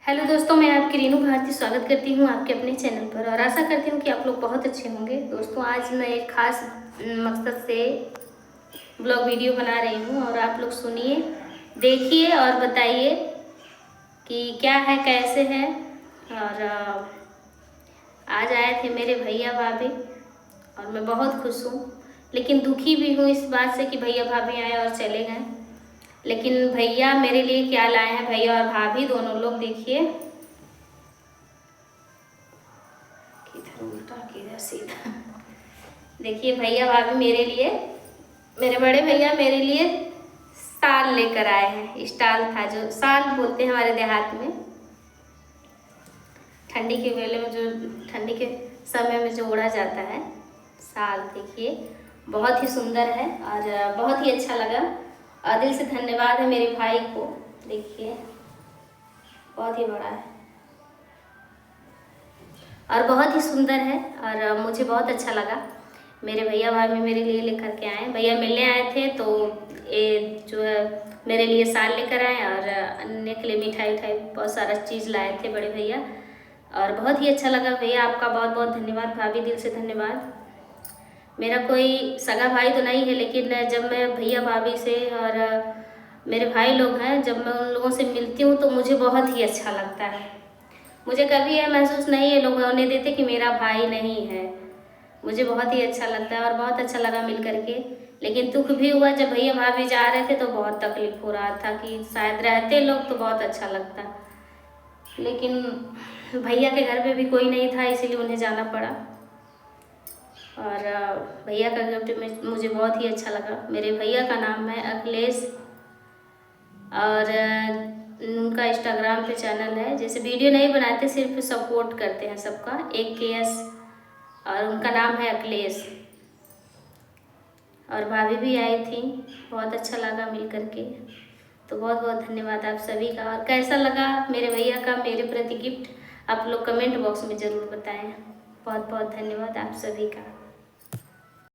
Hello दोस्तों, मैं आपकी रीनू भारती स्वागत करती हूँ आपके अपने चैनल पर और आशा करती हूँ कि आप लोग बहुत अच्छे होंगे। दोस्तों, आज मैं एक ख़ास मकसद से ब्लॉग वीडियो बना रही हूँ और आप लोग सुनिए, देखिए और बताइए कि क्या है, कैसे है। और आज आए थे मेरे भैया भाभी और मैं बहुत खुश हूँ, लेकिन दुखी भी हूँ इस बात से कि भैया भाभी आए और चले गए। लेकिन भैया मेरे लिए क्या लाए हैं, भैया और भाभी दोनों लोग देखिए, किधर उल्टा किधर सीधा। देखिए भैया भाभी मेरे लिए, मेरे बड़े भैया मेरे लिए शाल लेकर आए हैं। स्टाल था, जो शाल बोलते हैं हमारे देहात में, ठंडी के वेले में जो ठंडी के समय में जो ओढ़ा जाता है शाल। देखिए बहुत ही सुंदर है और बहुत ही अच्छा लगा और दिल से धन्यवाद है मेरे भाई को। देखिए बहुत ही बड़ा है और बहुत ही सुंदर है और मुझे बहुत अच्छा लगा। मेरे भैया भाभी मेरे लिए लेकर के आए, भैया मिलने आए थे तो ये जो है मेरे लिए शाल लेकर आए और अन्य के लिए मिठाई उठाई बहुत सारा चीज़ लाए थे बड़े भैया और बहुत ही अच्छा लगा। भैया आपका बहुत बहुत धन्यवाद, भाभी दिल से धन्यवाद। मेरा कोई सगा भाई तो नहीं है, लेकिन जब मैं भैया भाभी से और मेरे भाई लोग हैं, जब मैं उन लोगों से मिलती हूँ तो मुझे बहुत ही अच्छा लगता है। मुझे कभी यह महसूस नहीं है लोग होने देते कि मेरा भाई नहीं है। मुझे बहुत ही अच्छा लगता है और बहुत अच्छा लगा मिल करके। लेकिन दुख भी हुआ जब भैया भाभी जा रहे थे तो बहुत तकलीफ हो रहा था कि शायद रहते लोग तो बहुत अच्छा लगता, लेकिन भैया के घर पे भी कोई नहीं था, इसीलिए उन्हें जाना पड़ा। और भैया का गिफ्ट में मुझे बहुत ही अच्छा लगा। मेरे भैया का नाम है अखिलेश और उनका इंस्टाग्राम पे चैनल है, जैसे वीडियो नहीं बनाते, सिर्फ सपोर्ट करते हैं सबका, एक केएस, और उनका नाम है अखिलेश। और भाभी भी आई थी, बहुत अच्छा लगा मिल करके। तो बहुत बहुत धन्यवाद आप सभी का। और कैसा लगा मेरे भैया का मेरे प्रति गिफ्ट, आप लोग कमेंट बॉक्स में ज़रूर बताएं। बहुत बहुत धन्यवाद आप सभी का।